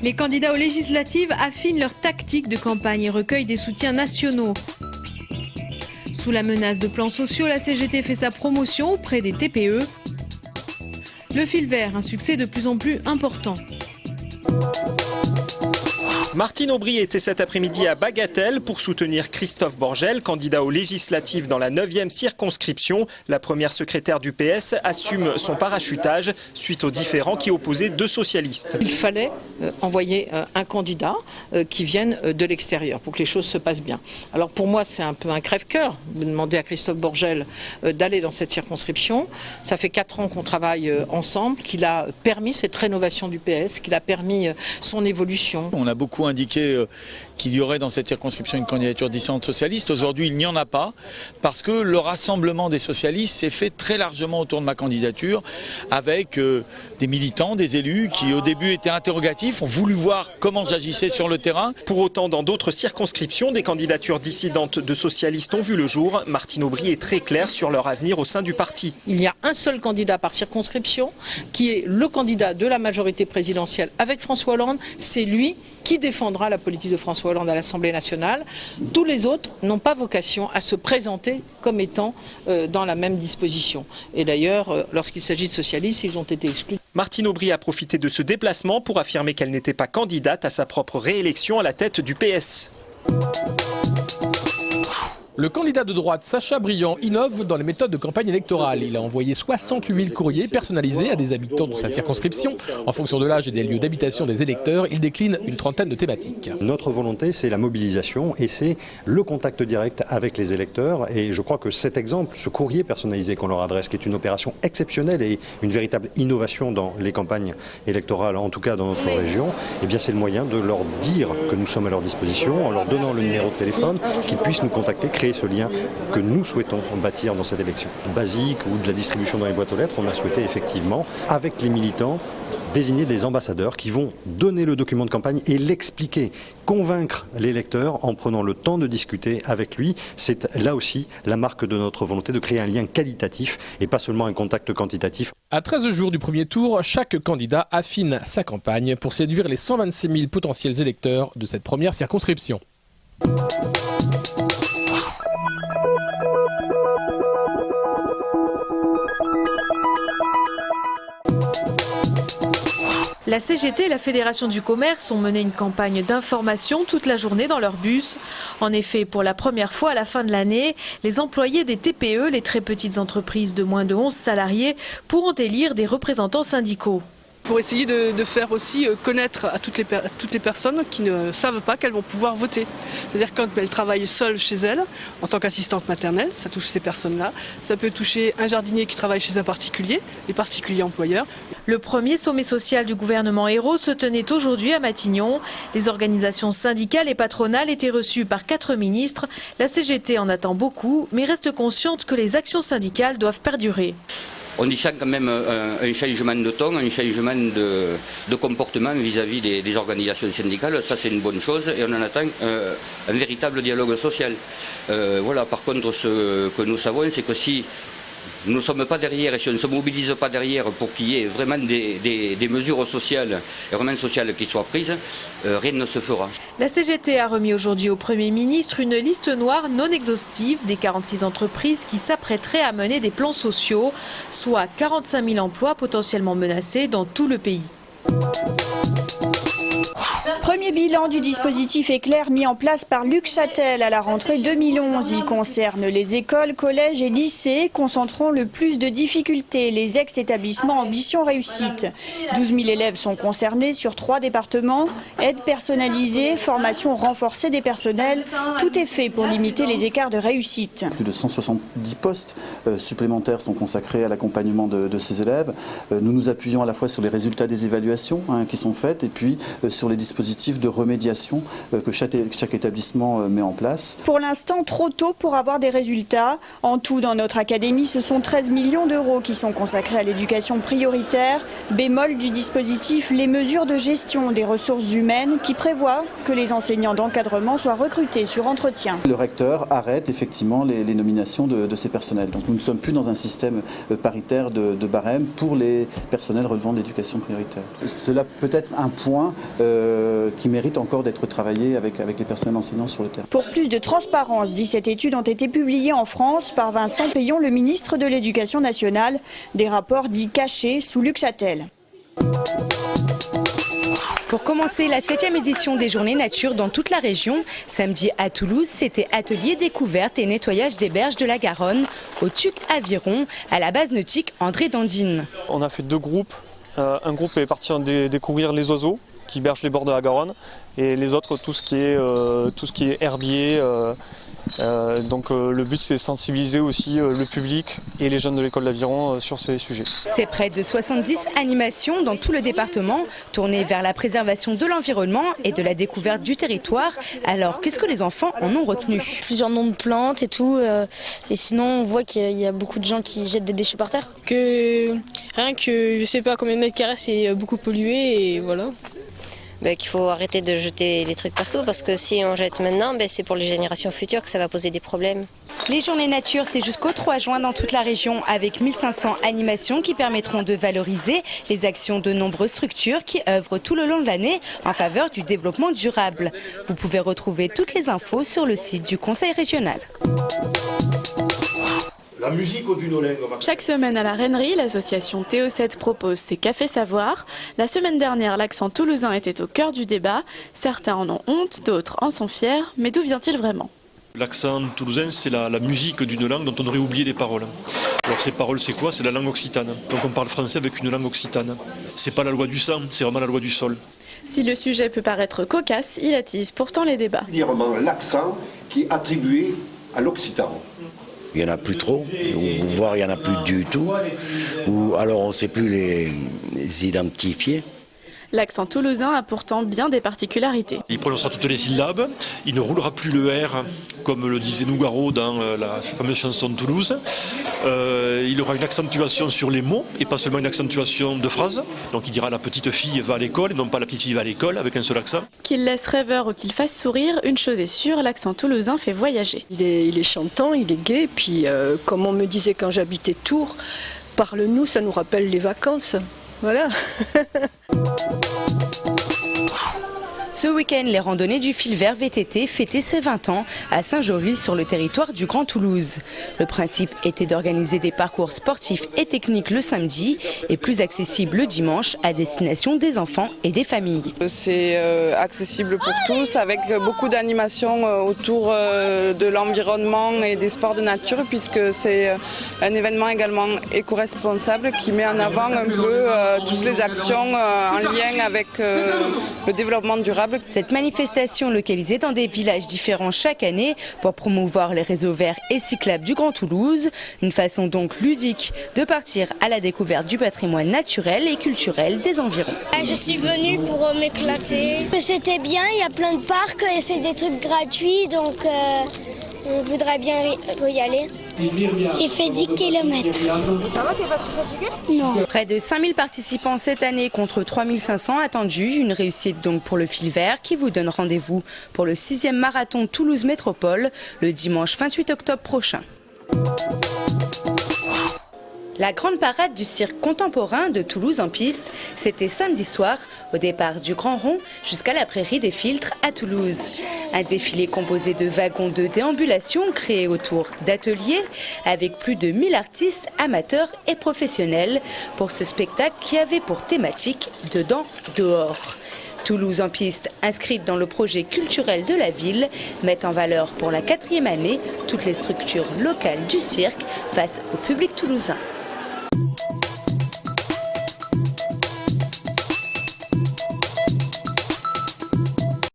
Les candidats aux législatives affinent leur tactique de campagne et recueillent des soutiens nationaux. Sous la menace de plans sociaux, la CGT fait sa promotion auprès des TPE. Le fil vert, un succès de plus en plus important. Martine Aubry était cet après-midi à Bagatelle pour soutenir Christophe Borgel, candidat aux législatives dans la 9e circonscription. La première secrétaire du PS assume son parachutage suite aux différends qui opposaient deux socialistes. Il fallait envoyer un candidat qui vienne de l'extérieur pour que les choses se passent bien. Alors pour moi, c'est un peu un crève-cœur de demander à Christophe Borgel d'aller dans cette circonscription. Ça fait 4 ans qu'on travaille ensemble, qu'il a permis cette rénovation du PS, qu'il a permis son évolution. On a beaucoup indiqué qu'il y aurait dans cette circonscription une candidature dissidente socialiste. Aujourd'hui, il n'y en a pas parce que le rassemblement des socialistes s'est fait très largement autour de ma candidature avec des militants, des élus qui au début étaient interrogatifs, ont voulu voir comment j'agissais sur le terrain. Pour autant, dans d'autres circonscriptions, des candidatures dissidentes de socialistes ont vu le jour. Martine Aubry est très claire sur leur avenir au sein du parti. Il y a un seul candidat par circonscription qui est le candidat de la majorité présidentielle avec François Hollande. C'est lui qui défendra la politique de François Hollande à l'Assemblée nationale. Tous les autres n'ont pas vocation à se présenter comme étant dans la même disposition. Et d'ailleurs, lorsqu'il s'agit de socialistes, ils ont été exclus. Martine Aubry a profité de ce déplacement pour affirmer qu'elle n'était pas candidate à sa propre réélection à la tête du PS. Le candidat de droite Sacha Briand innove dans les méthodes de campagne électorale. Il a envoyé 68 000 courriers personnalisés à des habitants de sa circonscription. En fonction de l'âge et des lieux d'habitation des électeurs, il décline une trentaine de thématiques. Notre volonté, c'est la mobilisation et c'est le contact direct avec les électeurs. Et je crois que cet exemple, ce courrier personnalisé qu'on leur adresse, qui est une opération exceptionnelle et une véritable innovation dans les campagnes électorales, en tout cas dans notre région, eh bien c'est le moyen de leur dire que nous sommes à leur disposition, en leur donnant le numéro de téléphone, qu'ils puissent nous contacter, créer ce lien que nous souhaitons bâtir dans cette élection. Basique ou de la distribution dans les boîtes aux lettres, on a souhaité effectivement, avec les militants, désigner des ambassadeurs qui vont donner le document de campagne et l'expliquer, convaincre l'électeur en prenant le temps de discuter avec lui. C'est là aussi la marque de notre volonté de créer un lien qualitatif et pas seulement un contact quantitatif. À 13 jours du premier tour, chaque candidat affine sa campagne pour séduire les 126 000 potentiels électeurs de cette première circonscription. La CGT et la Fédération du commerce ont mené une campagne d'information toute la journée dans leur bus. En effet, pour la première fois à la fin de l'année, les employés des TPE, les très petites entreprises de moins de 11 salariés, pourront élire des représentants syndicaux. Pour essayer de faire aussi connaître à toutes les personnes qui ne savent pas qu'elles vont pouvoir voter. C'est-à-dire quand elles travaillent seules chez elles, en tant qu'assistante maternelle, ça touche ces personnes-là. Ça peut toucher un jardinier qui travaille chez un particulier, les particuliers employeurs. Le premier sommet social du gouvernement Ayrault se tenait aujourd'hui à Matignon. Les organisations syndicales et patronales étaient reçues par 4 ministres. La CGT en attend beaucoup, mais reste consciente que les actions syndicales doivent perdurer. On y sent quand même un changement de ton, un changement de comportement vis-à-vis des organisations syndicales. Ça, c'est une bonne chose et on en attend un véritable dialogue social. Voilà. Par contre, ce que nous savons, c'est que si nous ne sommes pas derrière et si on ne se mobilise pas derrière pour qu'il y ait vraiment des mesures sociales et vraiment sociales qui soient prises, rien ne se fera. La CGT a remis aujourd'hui au Premier ministre une liste noire non exhaustive des 46 entreprises qui s'apprêteraient à mener des plans sociaux, soit 45 000 emplois potentiellement menacés dans tout le pays. Premier bilan du dispositif Éclair mis en place par Luc Châtel à la rentrée 2011. Il concerne les écoles, collèges et lycées, concentrant le plus de difficultés, les ex-établissements Ambition Réussite. 12 000 élèves sont concernés sur 3 départements. Aide personnalisée, formation renforcée des personnels, tout est fait pour limiter les écarts de réussite. Plus de 170 postes supplémentaires sont consacrés à l'accompagnement de ces élèves. Nous nous appuyons à la fois sur les résultats des évaluations qui sont faites et puis sur les dispositifs dispositif de remédiation que chaque établissement met en place. Pour l'instant, trop tôt pour avoir des résultats. En tout, dans notre académie, ce sont 13 millions d'euros qui sont consacrés à l'éducation prioritaire. Bémol du dispositif, les mesures de gestion des ressources humaines qui prévoient que les enseignants d'encadrement soient recrutés sur entretien. Le recteur arrête effectivement les nominations de ces personnels. Donc nous ne sommes plus dans un système paritaire de barème pour les personnels relevant de l'éducation prioritaire. Cela peut être un point qui mérite encore d'être travaillé avec les personnels enseignants sur le terrain. Pour plus de transparence, 17 études ont été publiées en France par Vincent Payon, le ministre de l'Éducation nationale. Des rapports dits cachés sous Luc Châtel. Pour commencer la 7e édition des Journées Nature dans toute la région, samedi à Toulouse, c'était atelier découverte et nettoyage des berges de la Garonne, au Tuc Aviron, à la base nautique André Dandine. On a fait 2 groupes. Un groupe est parti découvrir les oiseaux qui bergent les bords de la Garonne et les autres tout ce qui est herbier. Donc le but c'est sensibiliser aussi le public et les jeunes de l'école d'Aviron sur ces sujets. C'est près de 70 animations dans tout le département tournées vers la préservation de l'environnement et de la découverte du territoire. Alors qu'est-ce que les enfants en ont retenu? Plusieurs noms de plantes et tout, et sinon on voit qu'il y a beaucoup de gens qui jettent des déchets par terre. Que rien que je sais pas combien de mètres carrés c'est beaucoup pollué et voilà. Qu'il faut arrêter de jeter les trucs partout parce que si on jette maintenant, c'est pour les générations futures que ça va poser des problèmes. Les Journées Nature, c'est jusqu'au 3 juin dans toute la région avec 1500 animations qui permettront de valoriser les actions de nombreuses structures qui œuvrent tout le long de l'année en faveur du développement durable. Vous pouvez retrouver toutes les infos sur le site du Conseil régional. La musique au Dunoling. Chaque semaine à la Rennerie, l'association TO7 propose ses cafés savoirs. La semaine dernière, l'accent toulousain était au cœur du débat. Certains en ont honte, d'autres en sont fiers. Mais d'où vient-il vraiment ? L'accent toulousain, c'est la musique d'une langue dont on aurait oublié les paroles. Alors ces paroles, c'est quoi? C'est la langue occitane. Donc on parle français avec une langue occitane. C'est pas la loi du sang, c'est vraiment la loi du sol. Si le sujet peut paraître cocasse, il attise pourtant les débats. L'accent qui est attribué à l'occitan. Il n'y en a plus trop, ou voire il n'y en a plus du tout, ou alors on ne sait plus les identifier. L'accent toulousain a pourtant bien des particularités. Il prononcera toutes les syllabes, il ne roulera plus le R, comme le disait Nougaro dans la fameuse chanson de Toulouse. Il aura une accentuation sur les mots, et pas seulement une accentuation de phrases. Donc il dira la petite fille va à l'école, et non pas la petite fille va à l'école, avec un seul accent. Qu'il laisse rêveur ou qu'il fasse sourire, une chose est sûre, l'accent toulousain fait voyager. Il est chantant, il est gai, puis comme on me disait quand j'habitais Tours, parle-nous, ça nous rappelle les vacances. Voilà. Ce week-end, les randonnées du fil vert VTT fêtaient ses 20 ans à Saint-Jory sur le territoire du Grand Toulouse. Le principe était d'organiser des parcours sportifs et techniques le samedi et plus accessibles le dimanche à destination des enfants et des familles. C'est accessible pour tous avec beaucoup d'animations autour de l'environnement et des sports de nature puisque c'est un événement également éco-responsable qui met en avant un peu toutes les actions en lien avec le développement durable. Cette manifestation localisée dans des villages différents chaque année pour promouvoir les réseaux verts et cyclables du Grand Toulouse. Une façon donc ludique de partir à la découverte du patrimoine naturel et culturel des environs. Je suis venue pour m'éclater. C'était bien, il y a plein de parcs et c'est des trucs gratuits donc on voudrait bien y aller. Il fait 10 km. Ça va, t'es pas trop fatigué? Non. Près de 5000 participants cette année contre 3500 attendus. Une réussite donc pour le fil vert qui vous donne rendez-vous pour le 6e marathon Toulouse Métropole le dimanche 28 octobre prochain. La grande parade du cirque contemporain de Toulouse en piste, c'était samedi soir au départ du Grand Rond jusqu'à la prairie des Filtres à Toulouse. Un défilé composé de wagons de déambulation créés autour d'ateliers avec plus de 1000 artistes amateurs et professionnels pour ce spectacle qui avait pour thématique Dedans, dehors. Toulouse en piste, inscrite dans le projet culturel de la ville, met en valeur pour la 4e année toutes les structures locales du cirque face au public toulousain.